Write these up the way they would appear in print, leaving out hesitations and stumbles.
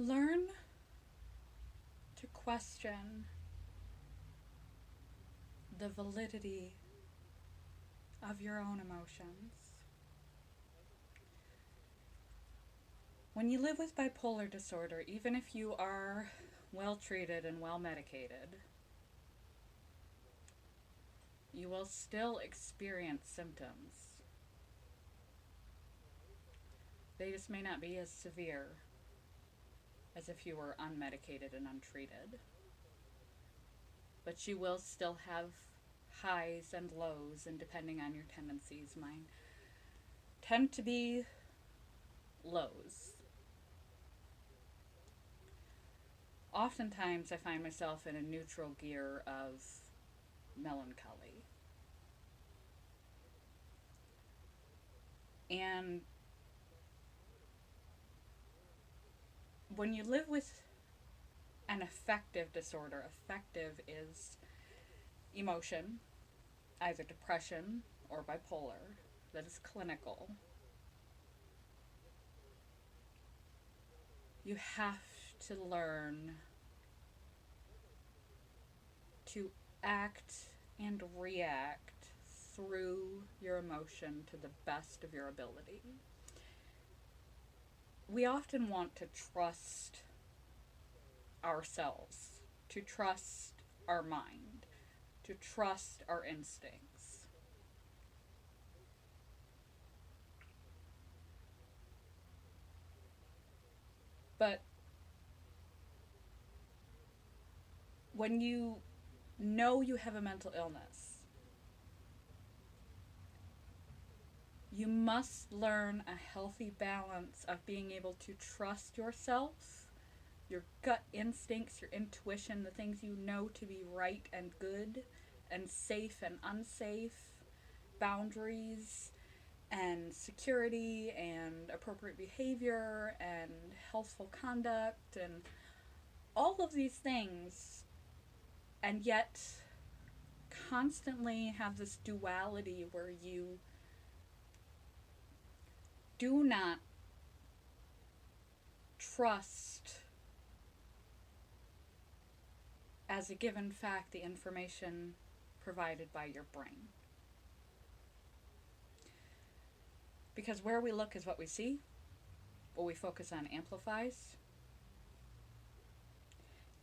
Learn to question the validity of your own emotions. When you live with bipolar disorder, even if you are well treated and well medicated, you will still experience symptoms. They just may not be as severe as if you were unmedicated and untreated. But you will still have highs and lows, and depending on your tendencies, mine tend to be lows. Oftentimes, I find myself in a neutral gear of melancholy. And when you live with an affective disorder, affective is emotion, either depression or bipolar, that is clinical. You have to learn to act and react through your emotion to the best of your ability. We often want to trust ourselves, to trust our mind, to trust our instincts. But when you know you have a mental illness, you must learn a healthy balance of being able to trust yourself, your gut instincts, your intuition, the things you know to be right and good and safe and unsafe, boundaries and security and appropriate behavior and healthful conduct and all of these things, and yet constantly have this duality where you do not trust as a given fact the information provided by your brain. Because where we look is what we see, what we focus on amplifies,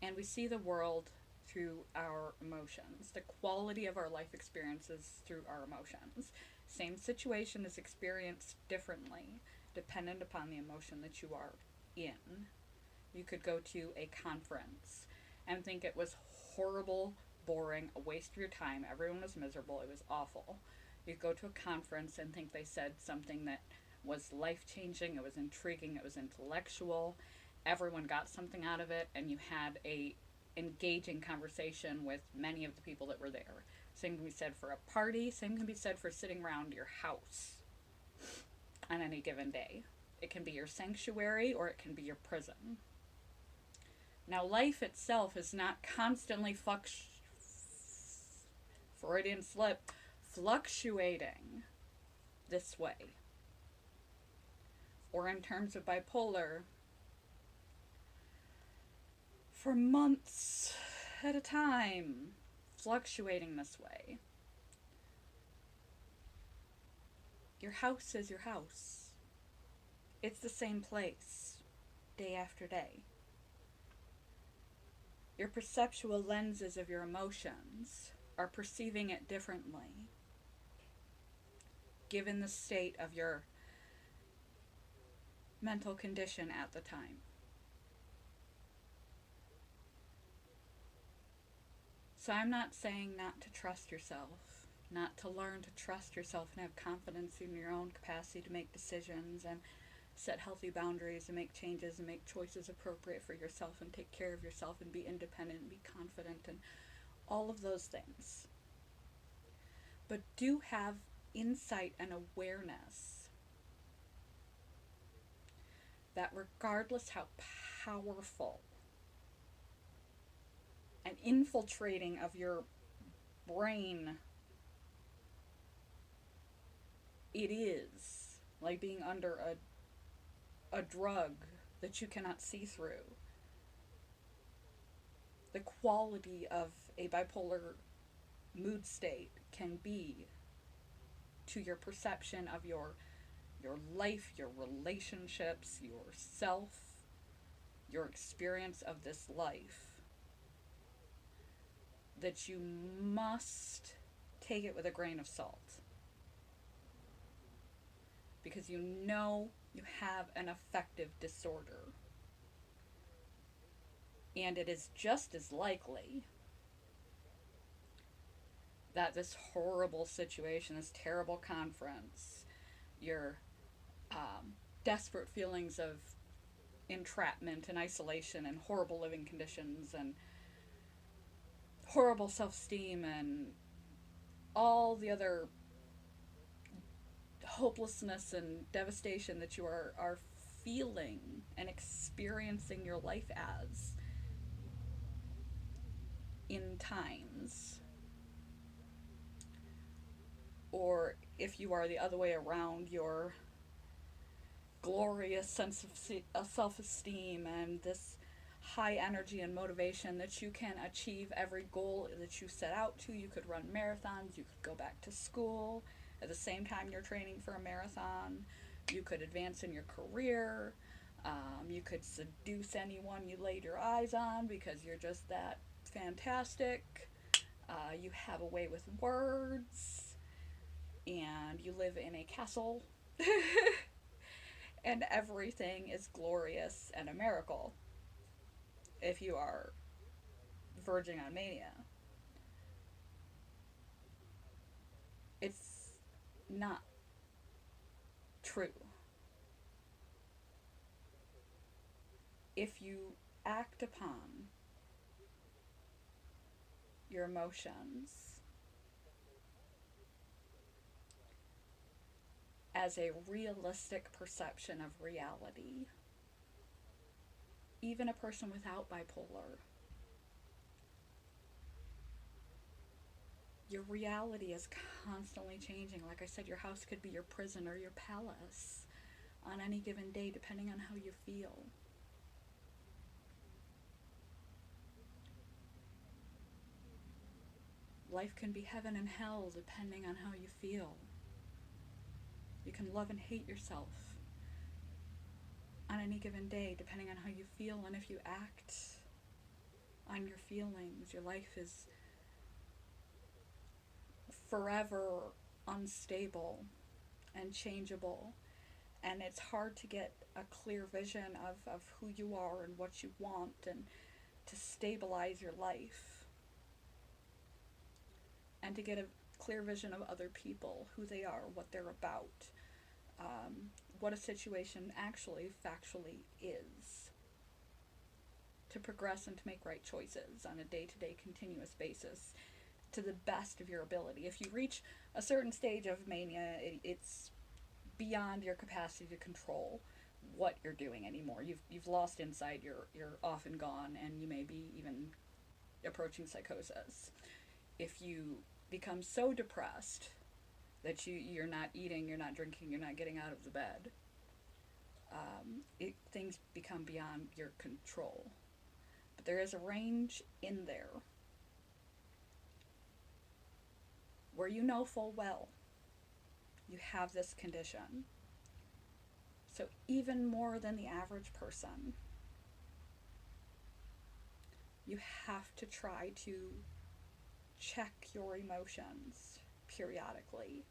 and we see the world through our emotions. The quality of our life experiences through our emotions. Same situation is experienced differently dependent upon the emotion that you are in. You could go to a conference and think it was horrible, boring, a waste of your time. Everyone was miserable. It was awful. You could go to a conference and think they said something that was life-changing, it was intriguing, it was intellectual. Everyone got something out of it, and you had a engaging conversation with many of the people that were there. Same can be said for a party, same can be said for sitting around your house on any given day. It can be your sanctuary or it can be your prison. Now, life itself is not constantly Freudian slip, fluctuating this way. Or in terms of bipolar, for months at a time, fluctuating this way. Your house is your house. It's the same place, day after day. Your perceptual lenses of your emotions are perceiving it differently, given the state of your mental condition at the time. So I'm not saying not to trust yourself, not to learn to trust yourself and have confidence in your own capacity to make decisions and set healthy boundaries and make changes and make choices appropriate for yourself and take care of yourself and be independent and be confident and all of those things. But do have insight and awareness that regardless how powerful and infiltrating of your brain it is, like being under a drug that you cannot see through. The quality of a bipolar mood state can be to your perception of your life, your relationships, yourself, your experience of this life, that you must take it with a grain of salt. Because you know you have an affective disorder. And it is just as likely that this horrible situation, this terrible conference, your desperate feelings of entrapment and isolation and horrible living conditions and horrible self-esteem and all the other hopelessness and devastation that you are feeling and experiencing your life as in times, or if you are the other way around, your glorious sense of self-esteem and this high energy and motivation that you can achieve every goal that you set out to. You could run marathons, you could go back to school at the same time you're training for a marathon, you could advance in your career, you could seduce anyone you laid your eyes on because you're just that fantastic. You have a way with words, and you live in a castle, and everything is glorious and a miracle if you are verging on mania. It's not true. If you act upon your emotions as a realistic perception of reality, even a person without bipolar, your reality is constantly changing. Like I said, your house could be your prison or your palace on any given day, depending on how you feel. Life can be heaven and hell depending on how you feel. You can love and hate yourself on any given day depending on how you feel, and if you act on your feelings, your life is forever unstable and changeable, and it's hard to get a clear vision of who you are and what you want and to stabilize your life, and to get a clear vision of other people, who they are, what they're about, what a situation actually factually is, to progress and to make right choices on a day-to-day continuous basis to the best of your ability. If you reach a certain stage of mania, it's beyond your capacity to control what you're doing anymore. You've lost insight, you're off and gone, and you may be even approaching psychosis. If you become so depressed that you're not eating, you're not drinking, you're not getting out of the bed, things become beyond your control. But there is a range in there where you know full well you have this condition. So even more than the average person, you have to try to check your emotions periodically.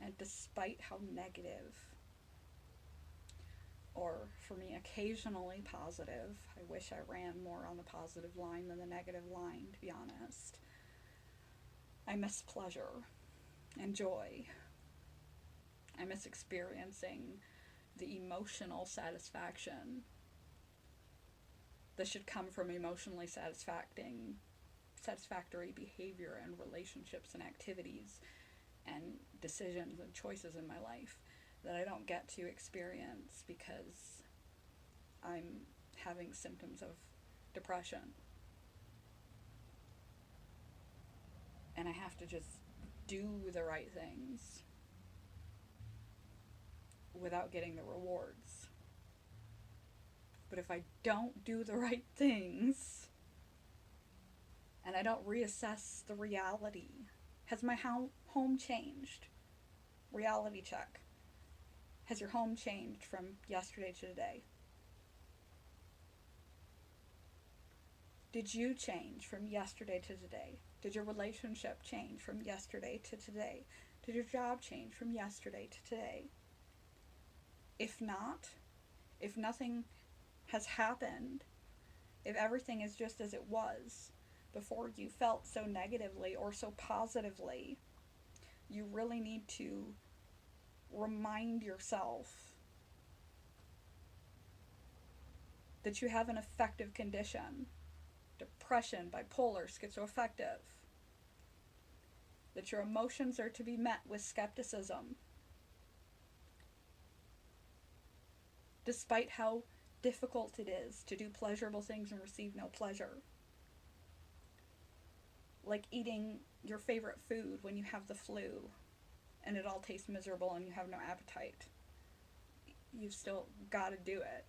And despite how negative, or for me occasionally positive, I wish I ran more on the positive line than the negative line, to be honest, I miss pleasure and joy. I miss experiencing the emotional satisfaction that should come from emotionally satisfactory behavior and relationships and activities and decisions and choices in my life that I don't get to experience because I'm having symptoms of depression. And I have to just do the right things without getting the rewards. But if I don't do the right things and I don't reassess the reality, has my home changed? Reality check. Has your home changed from yesterday to today? Did you change from yesterday to today? Did your relationship change from yesterday to today? Did your job change from yesterday to today? If not, if nothing has happened, if everything is just as it was before you felt so negatively or so positively, you really need to remind yourself that you have an affective condition, depression, bipolar, schizoaffective, that your emotions are to be met with skepticism, despite how difficult it is to do pleasurable things and receive no pleasure. Like eating your favorite food when you have the flu and it all tastes miserable and you have no appetite. You've still got to do it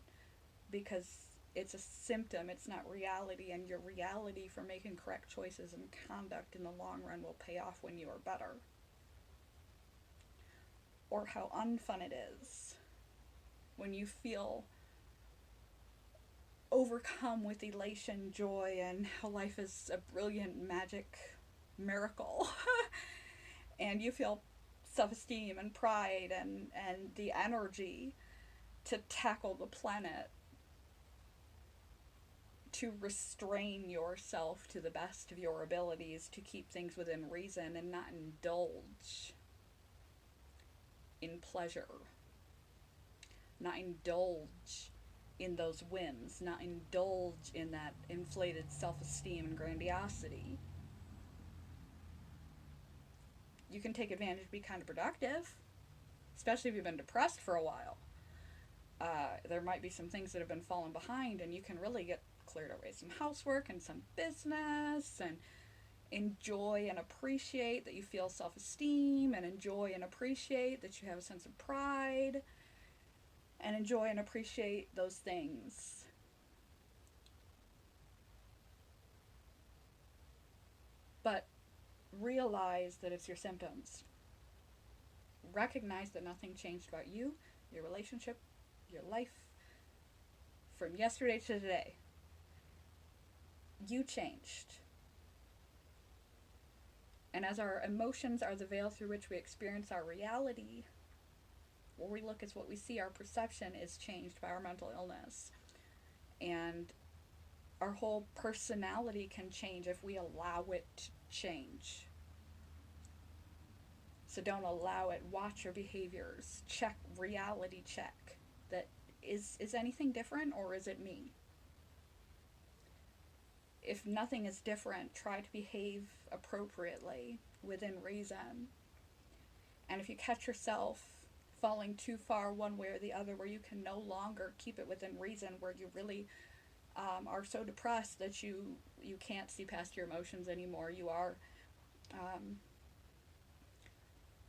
because it's a symptom, it's not reality, and your reality for making correct choices and conduct in the long run will pay off when you are better. Or how unfun it is when you feel overcome with elation, joy, and how life is a brilliant magic miracle. And you feel self-esteem and pride and the energy to tackle the planet, to restrain yourself to the best of your abilities, to keep things within reason and not indulge in pleasure, not indulge in those whims, not indulge in that inflated self-esteem and grandiosity. You can take advantage, be kind of productive, especially if you've been depressed for a while. There might be some things that have been falling behind, and you can really get cleared away some housework and some business, and enjoy and appreciate that you feel self-esteem, and enjoy and appreciate that you have a sense of pride, and enjoy and appreciate those things. But realize that it's your symptoms. Recognize that nothing changed about you, your relationship, your life, from yesterday to today. You changed. And as our emotions are the veil through which we experience our reality, where we look is what we see, our perception is changed by our mental illness. And our whole personality can change if we allow it to change. So don't allow it. Watch your behaviors. Check, reality check. That is anything different, or is it me? If nothing is different, try to behave appropriately within reason. And if you catch yourself falling too far one way or the other, where you can no longer keep it within reason, where you really are so depressed that you can't see past your emotions anymore, you are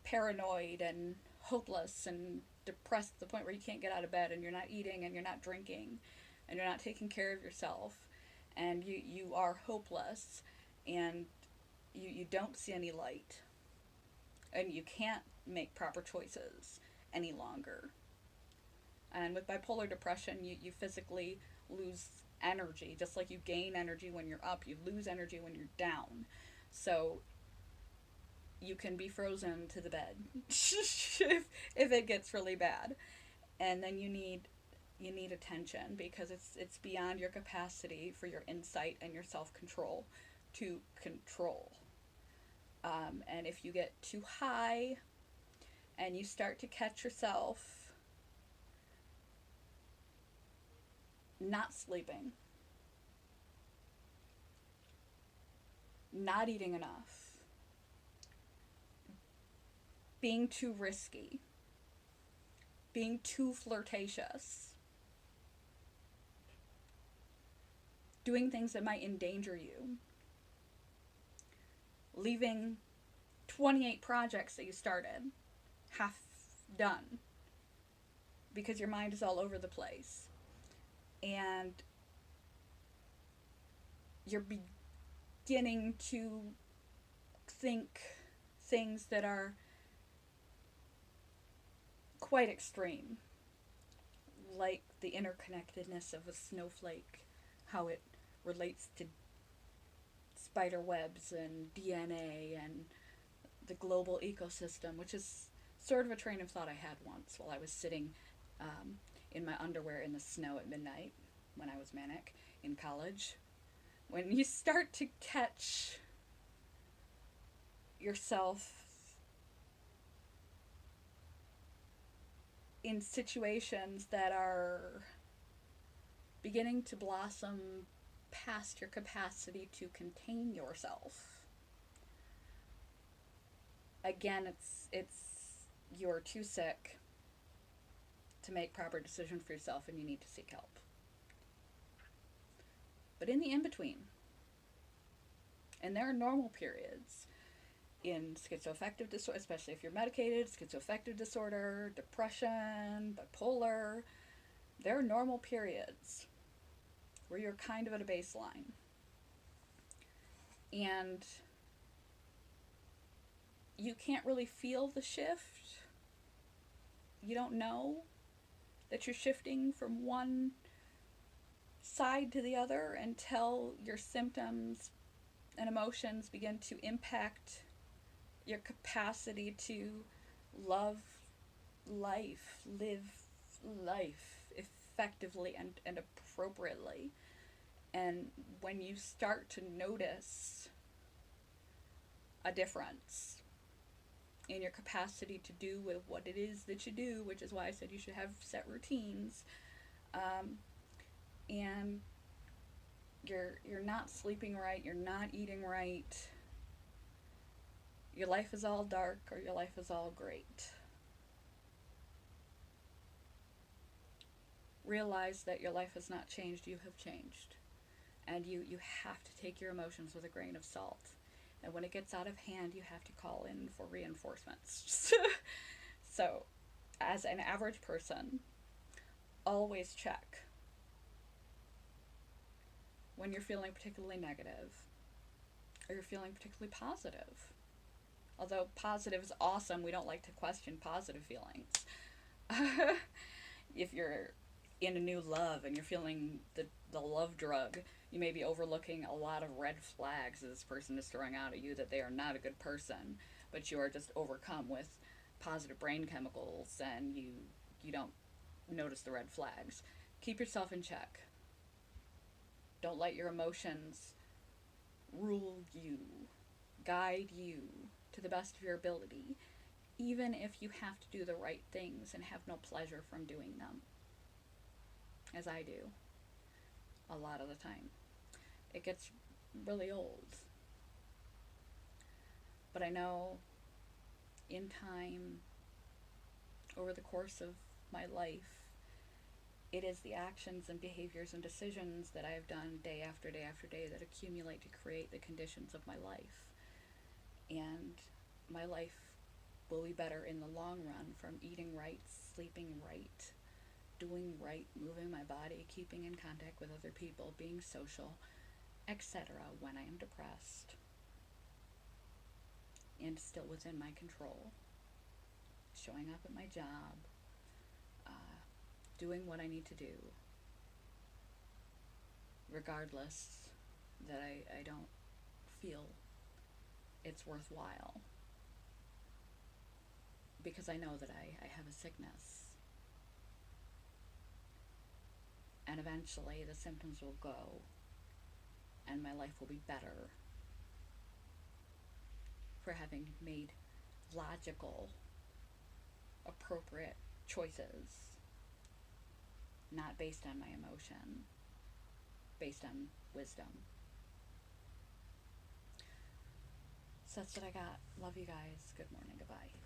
paranoid and hopeless and depressed to the point where you can't get out of bed, and you're not eating and you're not drinking and you're not taking care of yourself, and you are hopeless, and you don't see any light, and you can't make proper choices any longer. And with bipolar depression, you physically lose energy. Just like you gain energy when you're up, you lose energy when you're down. So you can be frozen to the bed if it gets really bad. And then you need attention, because it's beyond your capacity for your insight and your self-control to control. And if you get too high and you start to catch yourself not sleeping, not eating enough, being too risky, being too flirtatious, doing things that might endanger you, leaving 28 projects that you started half done because your mind is all over the place, and you're beginning to think things that are quite extreme, like the interconnectedness of a snowflake, how it relates to spider webs and DNA and the global ecosystem, which is sort of a train of thought I had once while I was sitting in my underwear in the snow at midnight when I was manic in college. When you start to catch yourself in situations that are beginning to blossom past your capacity to contain yourself. Again, it's you're too sick to make proper decisions for yourself and you need to seek help. But in the in-between, and there are normal periods in schizoaffective disorder, especially if you're medicated, schizoaffective disorder, depression, bipolar, there are normal periods where you're kind of at a baseline. And you can't really feel the shift. You don't know that you're shifting from one side to the other until your symptoms and emotions begin to impact your capacity to love life, live life effectively and appropriately. And when you start to notice a difference in your capacity to do with what it is that you do, which is why I said you should have set routines, and you're not sleeping right, you're not eating right, your life is all dark or your life is all great. Realize that your life has not changed, you have changed. And you have to take your emotions with a grain of salt. And when it gets out of hand, you have to call in for reinforcements. So, as an average person, always check when you're feeling particularly negative or you're feeling particularly positive. Although positive is awesome, we don't like to question positive feelings. If you're in a new love and you're feeling the love drug, you may be overlooking a lot of red flags that this person is throwing out at you, that they are not a good person, but you are just overcome with positive brain chemicals and you don't notice the red flags. Keep yourself in check. Don't let your emotions rule you, guide you to the best of your ability, even if you have to do the right things and have no pleasure from doing them, as I do a lot of the time. It gets really old. But I know in time, over the course of my life, it is the actions and behaviors and decisions that I have done day after day after day that accumulate to create the conditions of my life. And my life will be better in the long run from eating right, sleeping right, doing right, moving my body, keeping in contact with other people, being social, etc. when I am depressed and still within my control. Showing up at my job, doing what I need to do, regardless that I don't feel it's worthwhile, because I know that I have a sickness, and eventually the symptoms will go and my life will be better for having made logical, appropriate choices, not based on my emotion, based on wisdom. So that's what I got. Love you guys. Good morning. Goodbye.